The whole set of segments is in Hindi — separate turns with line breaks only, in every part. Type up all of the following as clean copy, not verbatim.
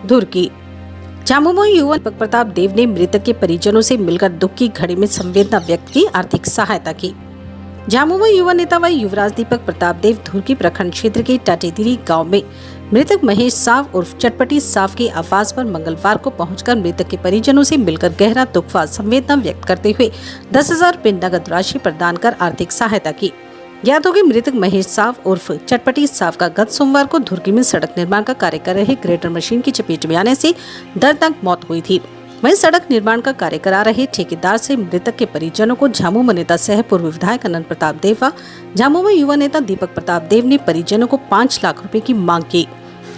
धुर्की। झामुमो युवा दीपक प्रताप देव ने मृतक के परिजनों से मिलकर दुख की घड़ी में संवेदना व्यक्त की, आर्थिक सहायता की। झामुमो युवा नेता व युवराज दीपक प्रताप देव धुर्की प्रखंड क्षेत्र के टाटेदिरी गांव में मृतक महेश साव उर्फ चटपटी साव के आवास पर मंगलवार को पहुंचकर मृतक के परिजनों से मिलकर गहरा दुख व संवेदना व्यक्त करते हुए 10,000 रुपये नगद राशि प्रदान कर आर्थिक सहायता की। ज्ञात हो कि मृतक महेश साव उर्फ चटपटी साव का गत सोमवार को धुर्की में सड़क निर्माण का कार्य कर रहे ग्रेटर मशीन की चपेट में आने से दर्दनाक मौत हुई थी। वहीं सड़क निर्माण का कार्य करा रहे ठेकेदार से मृतक के परिजनों को झामुमो नेता सह पूर्व विधायक अनंत प्रताप देव व झामुमो युवा नेता दीपक प्रताप देव ने परिजनों को 5 लाख रुपए की मांग की।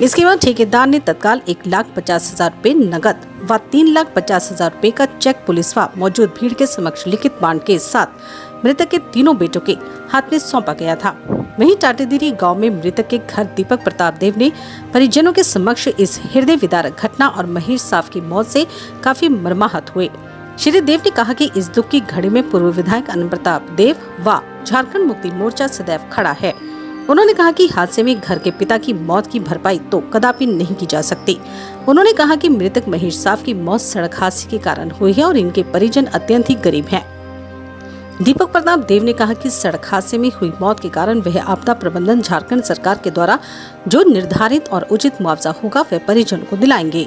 इसके बाद ठेकेदार ने तत्काल 1,50,000 रुपए नगद व 3,50,000 रुपए का चेक पुलिस व मौजूद भीड़ के समक्ष लिखित बांड के साथ मृतक के तीनों बेटों के हाथ में सौंपा गया था। वहीं टाटेदिरी गांव में मृतक के घर दीपक प्रताप देव ने परिजनों के समक्ष इस हृदय विदारक घटना और महेश साव की मौत से काफी मर्माहत हुए। श्री देव ने कहा कि इस दुख की घड़ी में पूर्व विधायक अनंत प्रताप देव व झारखंड मुक्ति मोर्चा सदैव खड़ा है। उन्होंने कहा कि हादसे में घर के पिता की मौत की भरपाई तो कदापि नहीं की जा सकती। उन्होंने कहा कि मृतक महेश साव की मौत सड़क हादसे के कारण हुई है और इनके परिजन अत्यंत ही गरीब हैं। दीपक प्रताप देव ने कहा कि सड़क हादसे में हुई मौत के कारण वह आपदा प्रबंधन झारखंड सरकार के द्वारा जो निर्धारित और उचित मुआवजा होगा वह परिजनों को दिलाएंगे।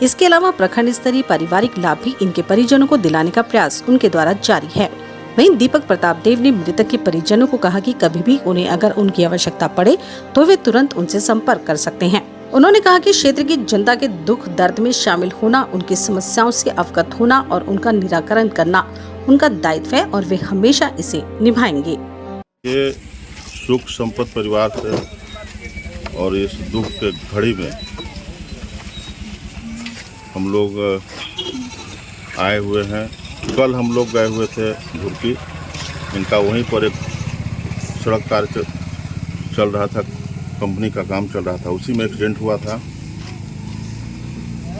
इसके अलावा प्रखंड स्तरीय पारिवारिक लाभ भी इनके परिजनों को दिलाने का प्रयास उनके द्वारा जारी है। वहीं दीपक प्रताप देव ने मृतक के परिजनों को कहा कि कभी भी उन्हें अगर उनकी आवश्यकता पड़े तो वे तुरंत उनसे संपर्क कर सकते हैं। उन्होंने कहा कि क्षेत्र की जनता के दुख दर्द में शामिल होना, उनकी समस्याओं से अवगत होना और उनका निराकरण करना उनका दायित्व है और वे हमेशा इसे निभाएंगे।
ये सुख संपत्ति परिवार से और इस दुख के घड़ी में हम लोग आए हुए हैं। कल हम लोग गए हुए थे धुर्की, इनका वहीं पर एक सड़क कार्य चल रहा था, कंपनी का काम चल रहा था, उसी में एक्सीडेंट हुआ था।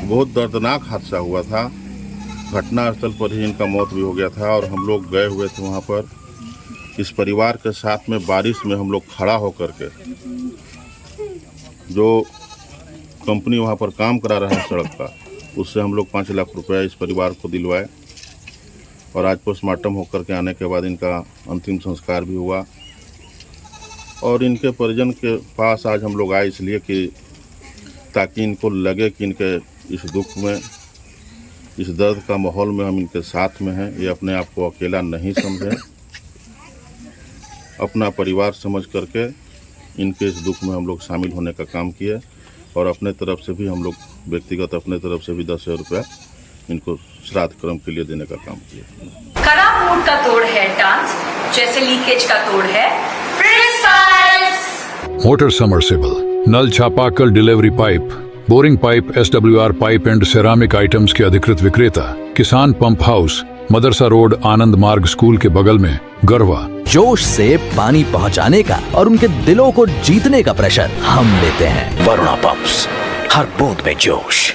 बहुत दर्दनाक हादसा हुआ था। घटना स्थल पर ही इनका मौत भी हो गया था और हम लोग गए हुए थे वहाँ पर। इस परिवार के साथ में बारिश में हम लोग खड़ा होकर के जो कंपनी वहाँ पर काम करा रहा है सड़क का, उससे हम लोग 5 लाख रुपए इस परिवार को दिलवाए और आज पोस्टमार्टम होकर के आने के बाद इनका अंतिम संस्कार भी हुआ। और इनके परिजन के पास आज हम लोग आए इसलिए कि ताकि इनको लगे कि इनके इस दुख में, इस दर्द का माहौल में हम इनके साथ में हैं। ये अपने आप को अकेला नहीं समझें, अपना परिवार समझ करके इनके इस दुख में हम लोग शामिल होने का काम किए और अपने तरफ से भी हम लोग व्यक्तिगत अपने तरफ से भी 10,000 रुपया इनको श्राद्ध कर्म के लिए देने का काम किया।
खराब मूड का तोड़ है डांस, जैसे लीकेज का तोड़ है फ्रीस्टाइल्स।
मोटर समरसेबल, नल चापाकल delivery pipe, boring pipe, SWR pipe and ceramic items के अधिकृत विक्रेता, किसान पंप हाउस, मदरसा रोड, आनंद मार्ग स्कूल के बगल में, गरवा।
जोश से पानी पहुंचाने का और उनके दिलों को जीतने का प्रेशर हम लेते हैं। वरुणा पंप्स, हर बूंद में जोश।